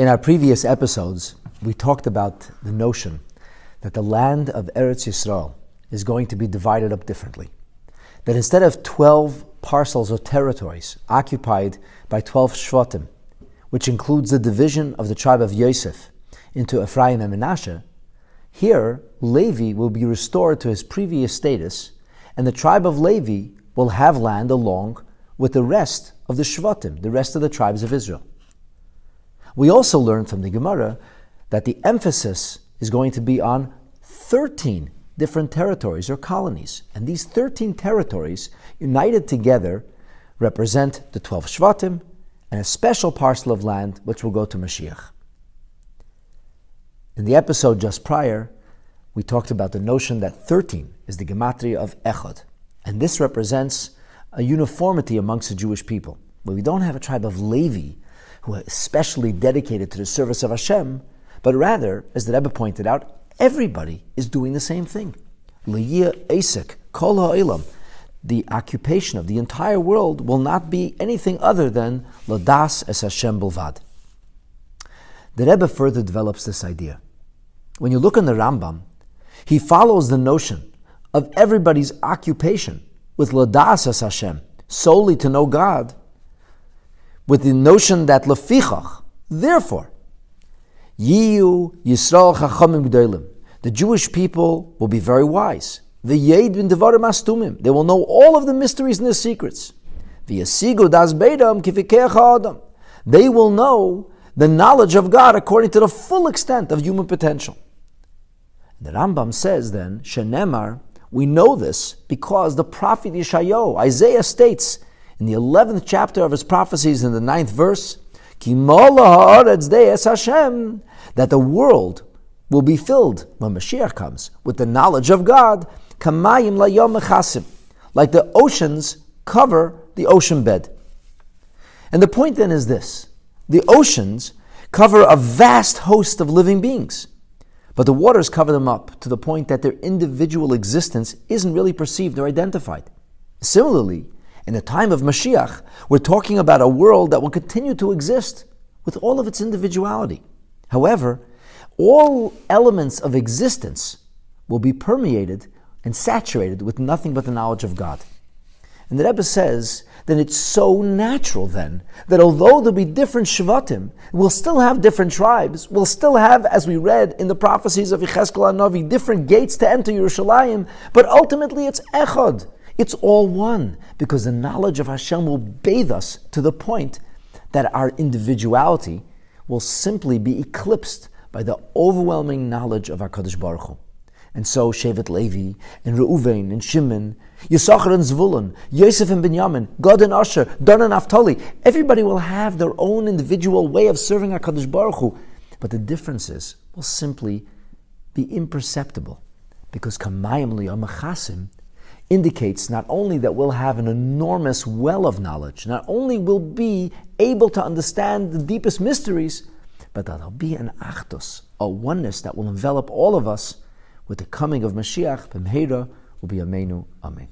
In our previous episodes, we talked about the notion that the land of Eretz Yisrael is going to be divided up differently. That instead of 12 parcels or territories occupied by 12 Shvatim, which includes the division of the tribe of Yosef into Ephraim and Menashe, here Levi will be restored to his previous status, and the tribe of Levi will have land along with the rest of the Shvatim, the rest of the tribes of Israel. We also learned from the Gemara that the emphasis is going to be on 13 different territories or colonies. And these 13 territories, united together, represent the 12 Shvatim and a special parcel of land which will go to Moshiach. In the episode just prior, we talked about the notion that 13 is the gematria of Echad. And this represents a uniformity amongst the Jewish people. But we don't have a tribe of Levi who are especially dedicated to the service of Hashem, but rather, as the Rebbe pointed out, everybody is doing the same thing. L'yeh esek kol ha'olam. The occupation of the entire world will not be anything other than ladas es Hashem bilvad. The Rebbe further develops this idea. When you look in the Rambam, he follows the notion of everybody's occupation with ladas es Hashem, solely to know God, with the notion that lefichach, therefore, Yiyu Yisrael Chachamim G'dolim, the Jewish people will be very wise. V'yed bin devarim astumim, they will know all of the mysteries and the secrets. V'yasigu das beidam kifikeach ha'adam, they will know the knowledge of God according to the full extent of human potential. The Rambam says then, Shenemar, we know this because the prophet Yeshayahu, Isaiah states in the 11th chapter of his prophecies in the 9th verse, that the world will be filled, when Moshiach comes, with the knowledge of God, like the oceans cover the ocean bed. And the point then is this: the oceans cover a vast host of living beings, but the waters cover them up to the point that their individual existence isn't really perceived or identified. Similarly, in the time of Moshiach, we're talking about a world that will continue to exist with all of its individuality. However, all elements of existence will be permeated and saturated with nothing but the knowledge of God. And the Rebbe says that it's so natural then that although there'll be different Shvatim, we'll still have different tribes, we'll still have, as we read in the prophecies of Yechezkel HaNavi, different gates to enter Yerushalayim, but ultimately it's Echad. It's all one, because the knowledge of Hashem will bathe us to the point that our individuality will simply be eclipsed by the overwhelming knowledge of our Kadosh Baruch Hu. And so Shevet Levi, and Reuven, and Shimon, Yisachar and Zvulun, Yosef and Binyamin, Gad and Asher, Dan and Naphtali, everybody will have their own individual way of serving our Kadosh Baruch Hu, but the differences will simply be imperceptible, because Kamayim Liyam Chasim indicates not only that we'll have an enormous well of knowledge, not only will be able to understand the deepest mysteries, but that there'll be an achdus, a oneness that will envelop all of us with the coming of Mashiach. B'mheira will be Amenu. Amen.